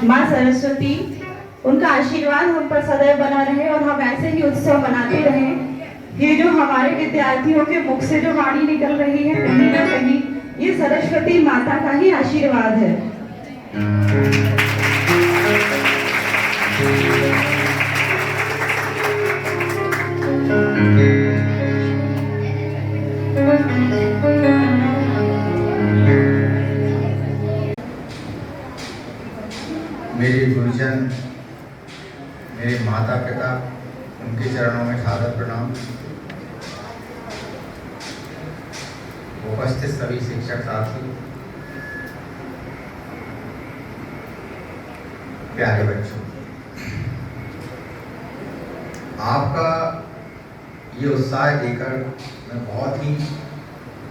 माँ सरस्वती, उनका आशीर्वाद हम पर सदैव बना रहे और हम ऐसे ही उत्सव मनाते रहें। ये जो हमारे विद्यार्थियों के मुख से जो वाणी निकल रही है, कहीं ना कहीं ये सरस्वती माता का ही आशीर्वाद है। मेरे गुरुजन, मेरे माता पिता, उनके चरणों में सादर प्रणाम। उपस्थित सभी शिक्षक साथी, प्यारे बच्चों, आपका ये उत्साह देखकर मैं बहुत ही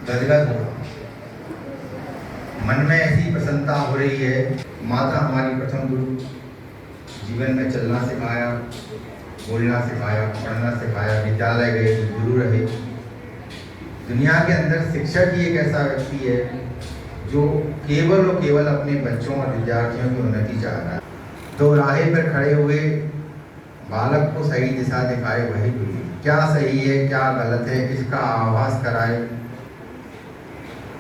गदगद हो रहा हूँ। मन में ऐसी प्रसन्नता हो रही है। माता हमारी प्रथम गुरु, जीवन में चलना सिखाया, बोलना सिखाया, पढ़ना सिखाया, विद्यालय गए तो गुरु रहे। दुनिया के अंदर शिक्षक ही एक ऐसा व्यक्ति है जो केवल और केवल अपने बच्चों और विद्यार्थियों की उन्नति चाहता है। तो राह पर खड़े हुए बालक को सही दिशा दिखाए वही गुरु। क्या सही है क्या गलत है इसका आभास कराए,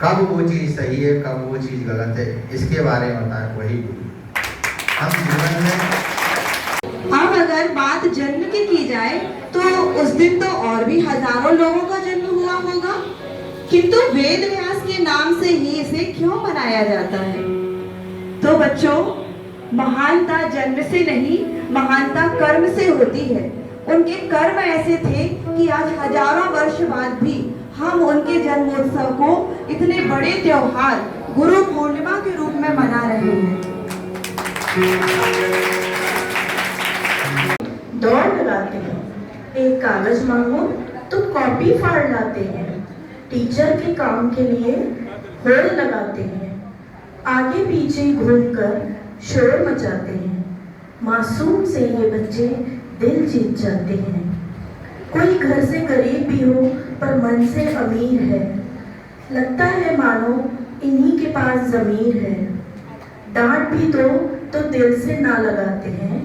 कब वो चीज़ सही है कब वो चीज़ गलत है इसके बारे में बताए वही गुरु। हम जीवन में अब अगर बात जन्म की जाए तो उस दिन तो और भी हजारों लोगों का जन्म हुआ होगा, किंतु वेद व्यास के नाम से ही इसे क्यों मनाया जाता है? तो बच्चों, महानता जन्म से नहीं, महानता कर्म से होती है। उनके कर्म ऐसे थे कि आज हजारों वर्ष बाद भी हम उनके जन्मोत्सव को इतने बड़े त्योहार गुरु पूर्णिमा के रूप में मना रहे हैं। दौड़ लगाते हैं, एक कागज मांगो तो कॉपी फाड़ लाते हैं, टीचर के काम के लिए होड़ लगाते हैं, आगे पीछे घूमकर शोर मचाते हैं। मासूम से ये बच्चे दिल जीत जाते हैं। कोई घर से गरीब भी हो पर मन से अमीर है, लगता है मानो इन्हीं के पास ज़मीर है। डांट भी दो तो दिल से ना लगाते हैं,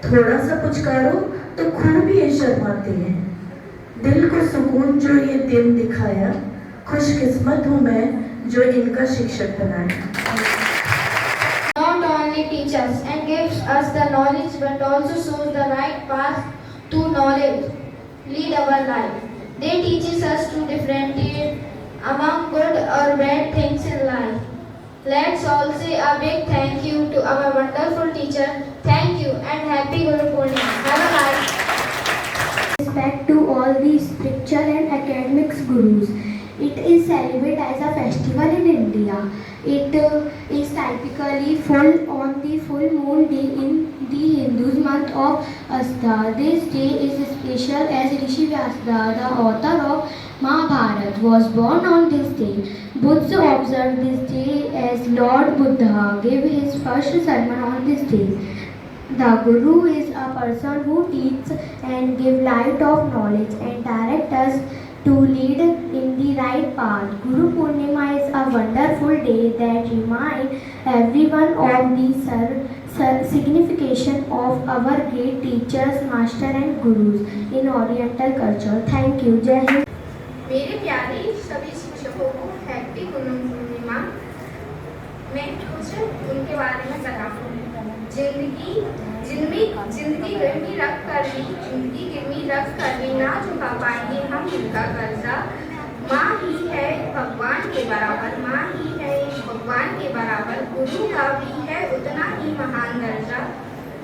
थोड़ा सा पुचकारो तो खूब ही शर्माते हैं। दिल को सुकून जो ये दिन दिखाया, खुशकिस्मत हूँ मैं जो इनका शिक्षक बनाया। Not only teach us and gives us the knowledge but also shows the right path to knowledge, lead our life. They teaches us to differentiate among good or bad things in life. Let's all say a big thank you to our wonderful teacher. Thank you and happy Guru Purnima. Have a nice respect to all the spiritual and academics gurus. It is celebrated as a festival in India. It is typically full on the full moon day in the Hindu's month of Astha. This day is special as Rishi Vyasa, the author of Mahabharata, was born on this day. Buddhists observe this day as Lord Buddha gave his first sermon on this day. The Guru is a person who teaches and gives light of knowledge and directs us to lead in the right path. Guru Purnima is a wonderful day that reminds everyone of the signification of our great teachers, master and gurus in Oriental culture. Thank you. Jai Hind. मेरे प्यारे सभी शिक्षकों को happy Guru Purnima. मैं कुछ उनके बारे में बताऊँ। जिंदगी गिरवी रख कर भी ना चुका पाएंगे हम उनका कर्जा। माँ ही है भगवान के बराबर, माँ ही है भगवान के बराबर। गुरु का भी है उतना ही महान दर्जा।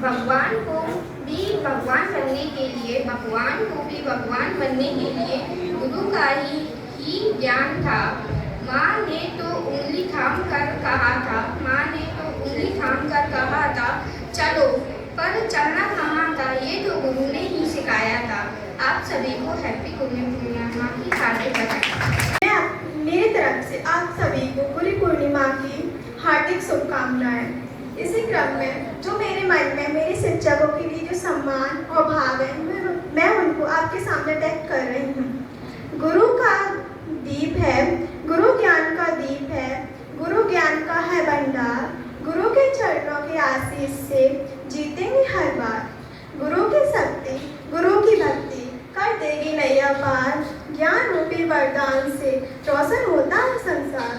भगवान को भी भगवान बनने के लिए गुरु का ही ज्ञान था। माँ ने तो उंगली थाम कर कहा था चलो, पर चलना कहाँ था ये तो गुरु ने ही सिखाया था। आप सभी को हैप्पी गुरु पूर्णिमा की हार्दिक बधाई। मेरी तरफ से आप सभी को गुरु पूर्णिमा की हार्दिक शुभकामनाएं। इसी क्रम में जो मेरे मन में मेरे शिक्षकों के लिए जो सम्मान और भाव है, मैं उनको आपके सामने व्यक्त कर रही हूँ। गुरु का दीप है, गुरु ज्ञान का दीप है, गुरु ज्ञान का है भंडार। गुरु के चरणों के आशीष से जीतेंगे हर बार। गुरु की शक्ति, गुरु की भक्ति कर देगी नैया पार। ज्ञान रूपी वरदान से रोशन होता है संसार।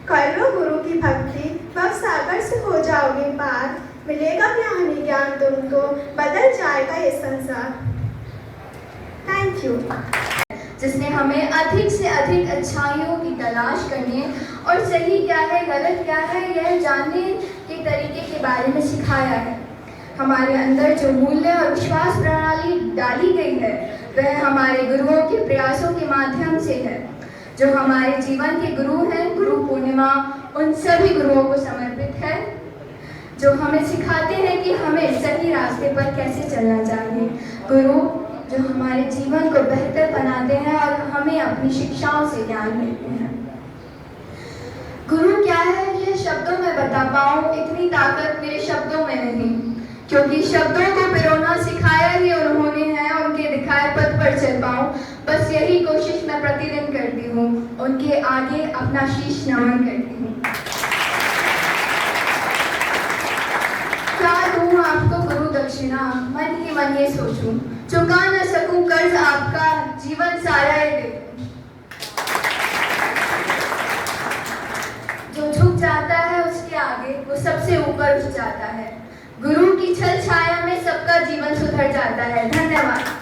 कर लो गुरु की भक्ति, भव सागर से हो जाओगे पार। मिलेगा ज्ञानी ज्ञान तुमको, बदल जाएगा ये संसार। Thank you. जिसने हमें अधिक से अधिक अच्छाइयों की तलाश करने और सही क्या है गलत क्या है यह जानने के तरीके के बारे में सिखाया है। हमारे अंदर जो मूल्य और विश्वास प्रणाली डाली गई है वह हमारे गुरुओं के प्रयासों के माध्यम से है। जो हमारे जीवन के गुरु हैं, गुरु पूर्णिमा उन सभी गुरुओं को समर्पित है जो हमें सिखाते हैं कि हमें सही रास्ते पर कैसे चलना चाहिए। गुरु जो हमारे जीवन को बेहतर बनाते हैं और हमें अपनी शिक्षाओं से ज्ञान देते हैं। गुरु क्या है ये शब्दों में बता पाऊं इतनी ताकत मेरे शब्दों में नहीं, क्योंकि शब्दों को पिरोना सिखाया ही उन्होंने है। उनके दिखाए पथ पर चल पाऊं बस यही कोशिश मैं प्रतिदिन करती हूँ। उनके आगे अपना शीश नमन करती हूँ। क्या दूं आपको गुरु दक्षिणा, मन ही मन ये सोचूं। चुका न सकूं कर्ज आपका, जीवन सारा ये दे दूं। जो झुक जाता है उसके आगे वो सबसे ऊपर उठ जाता है। गुरु की छल छाया में सबका जीवन सुधर जाता है। धन्यवाद।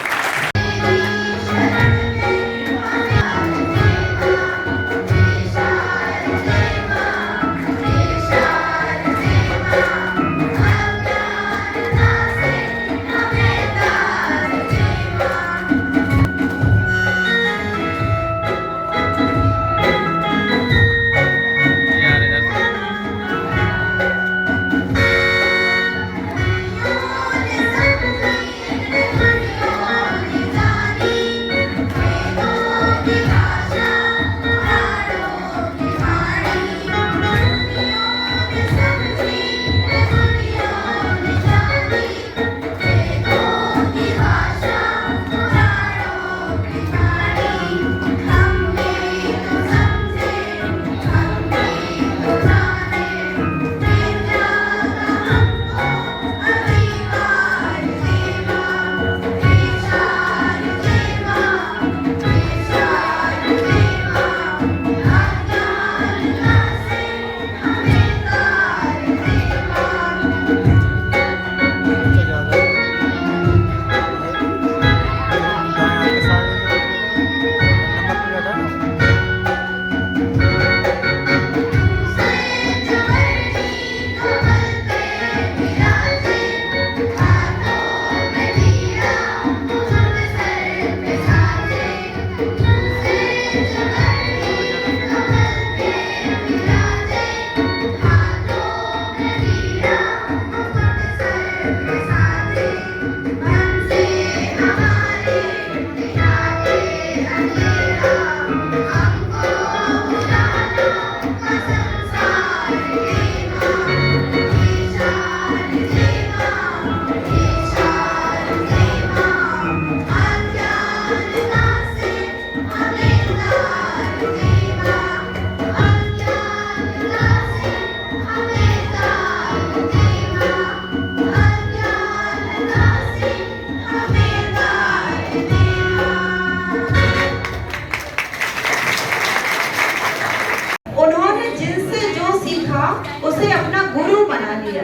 उसे अपना गुरु बना लिया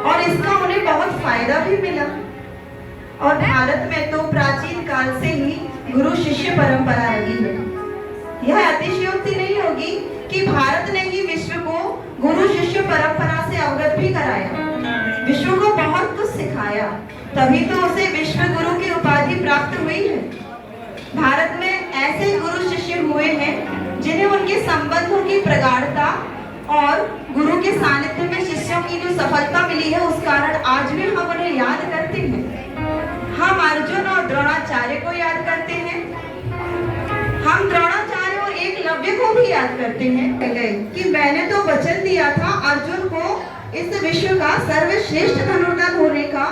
और इसका उन्हें बहुत फायदा भी मिला। और भारत में तो प्राचीन काल से ही गुरु शिष्य परंपरा रही है। यह अतिशयोक्ति नहीं होगी कि भारत ने ही विश्व को गुरु शिष्य परंपरा से अवगत भी कराया, विश्व को बहुत कुछ सिखाया, तभी तो उसे विश्व गुरु की उपाधि प्राप्त हुई है। भारत में ऐसे गुरु शिष्य हुए हैं जिन्हें उनके संबंधों की प्रगाढ़ता और गुरु के सानिध्य में शिष्यों की जो सफलता मिली है उस कारण आज भी हम उन्हें याद करते हैं। हम अर्जुन और द्रोणाचार्य को याद करते हैं, हम द्रोणाचार्य और एकलव्य को भी याद करते हैं कि मैंने तो वचन दिया था अर्जुन को इस विश्व का सर्वश्रेष्ठ धनुर्धर होने का,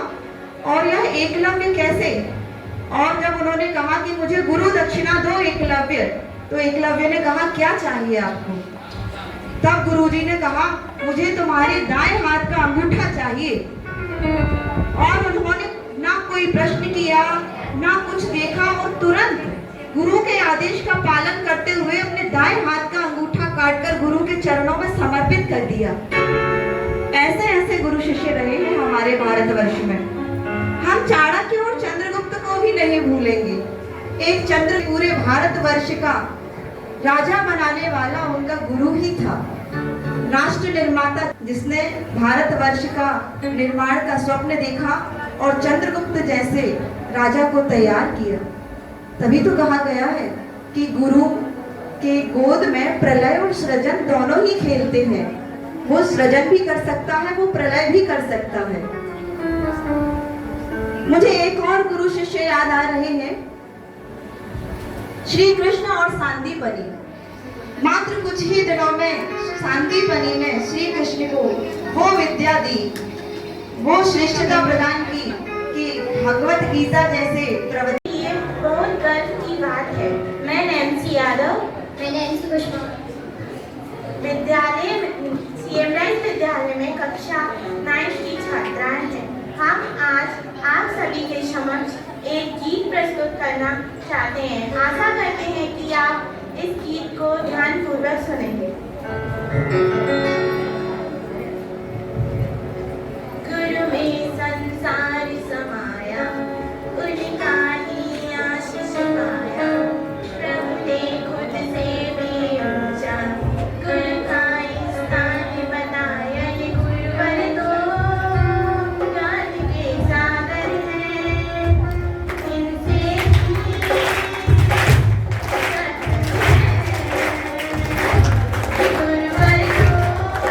और यह एकलव्य कैसे? और जब उन्होंने कहा कि मुझे गुरु दक्षिणा दो एकलव्य, तो एकलव्य ने कहा क्या चाहिए आपको? तब गुरुजी ने कहा मुझे तुम्हारे दाएं हाथ का अंगूठा चाहिए। और उन्होंने ना कोई प्रश्न किया, ना कुछ देखा और तुरंत गुरु के आदेश का पालन करते हुए अपने दाएं हाथ का अंगूठा काटकर गुरु के चरणों में समर्पित कर दिया। ऐसे ऐसे गुरु शिष्य रहे हैं हमारे भारतवर्ष में। हम चाणक्य और चंद्रगुप्त को भी नहीं भूलेंगे। एक चंद्र पूरे भारतवर्ष का राजा बनाने वाला उनका गुरु ही था, राष्ट्र निर्माता जिसने भारतवर्ष का निर्माण का स्वप्न देखा और चंद्रगुप्त जैसे राजा को तैयार किया। तभी तो कहा गया है कि गुरु के गोद में प्रलय और सृजन दोनों ही खेलते हैं। वो सृजन भी कर सकता है, वो प्रलय भी कर सकता है। मुझे एक और गुरु शिष्य याद आ रहे हैं, श्री कृष्ण और सांदीपनी। मात्र कुछ ही दिनों में सांदीपनी ने श्री कृष्ण को वो विद्या दी, वो श्रेष्ठता प्रदान की कि भगवत गीता जैसे प्रवचन। ये बहुत गर्व की बात है। मैं नैन्सी यादव, मैं नैन्सी कुशवाहा विद्यालय सीएम राइस विद्यालय में कक्षा 9 की छात्राएं हैं। हम आज आप सभी के समक्ष एक गीत प्रस्तुत करना चाहते हैं। आशा करते हैं कि आप इस गीत को ध्यानपूर्वक सुनेंगे। गुरु में संसार समाया, उनका ही आशीष पाया। प्रभु ने खुद से भी ऊंचा गुरु का स्थान बताया। ये गुरुवर तो ज्ञान के सागर हैं, इनसे गुरुवर तो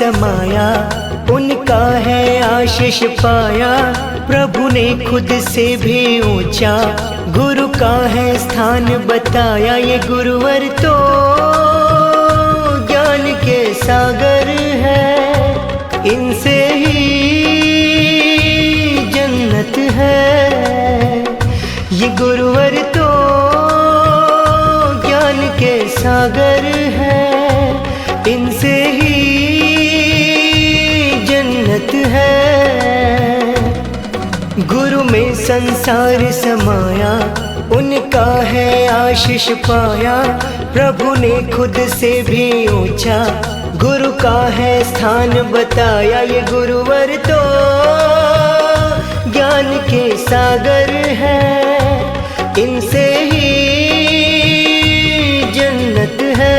समाया, उनका है आशीष पाया। प्रभु ने खुद से भी ऊंचा गुरु का है स्थान बताया। ये गुरुवर तो ज्ञान के सागर है, इनसे ही जन्नत है। ये गुरुवर तो ज्ञान के सागर है, इनसे ही जन्नत है। गुरु में संसार समाया, उनका है आशीष पाया। प्रभु ने खुद से भी ऊंचा गुरु का है स्थान बताया। ये गुरुवर तो ज्ञान के सागर है, इनसे ही जन्नत है।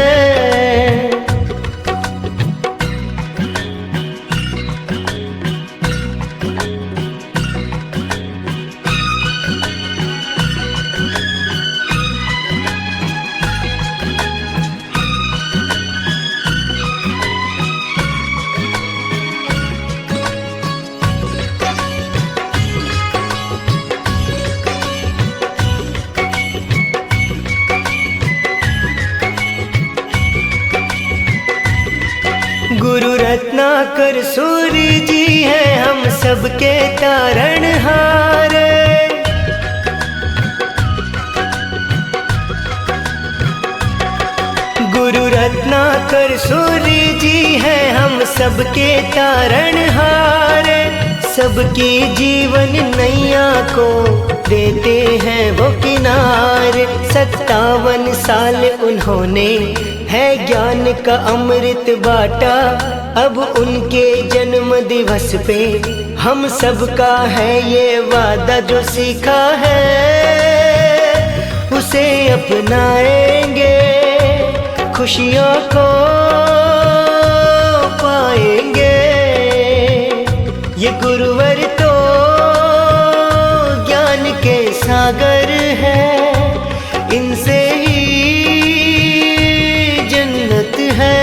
गुरु रत्नाकर सूर्य जी हैं हम सबके तारणहार। गुरु रत्नाकर सूर्य जी हैं हम सबके तारणहार। सबकी जीवन नैया को देते हैं वो किनारे। 57 साल उन्होंने है ज्ञान का अमृत बाटा। अब उनके जन्म दिवस पे हम सबका है ये वादा। जो सीखा है उसे अपनाएंगे, खुशियों को पाएंगे। ये गुरुवर तो ज्ञान के सागर है, इनसे ही जन्नत है।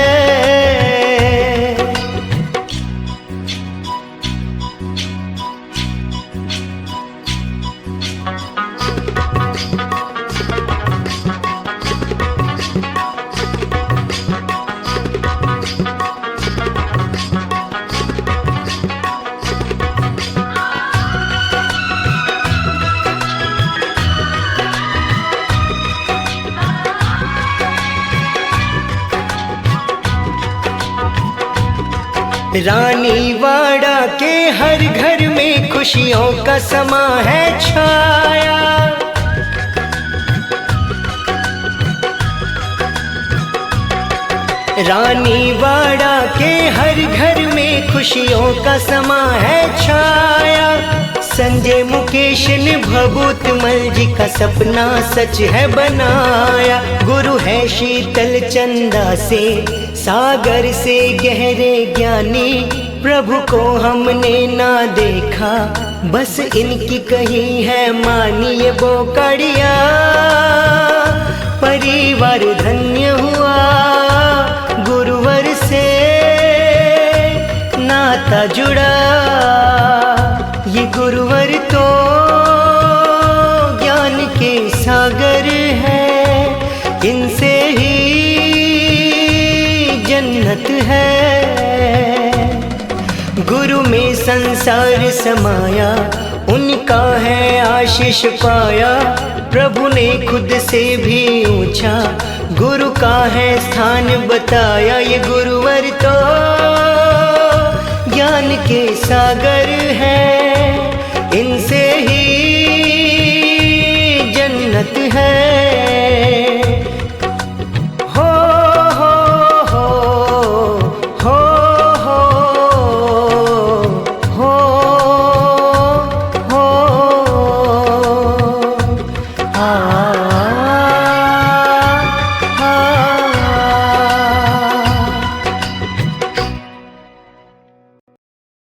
रानीवाड़ा के हर घर में खुशियों का समा है छाया। रानीवाड़ा के हर घर में खुशियों का समा है छाया। संजय मुकेश ने भभूतमल जी का सपना सच है बनाया। गुरु है शीतल चंदा से सागर से गहरे ज्ञानी। प्रभु को हमने ना देखा, बस इनकी कही है मानी। ये बोकड़िया परिवार धन्य हुआ, गुरुवर से नाता जुड़ा। ये गुरुवर तो ज्ञान के सागर है, इनसे ही जन्नत है। गुरु में संसार समाया, उनका है आशीष पाया। प्रभु ने खुद से भी ऊंचा गुरु का है स्थान बताया। ये गुरुवर तो ज्ञान के सागर है, इनसे ही जन्नत है।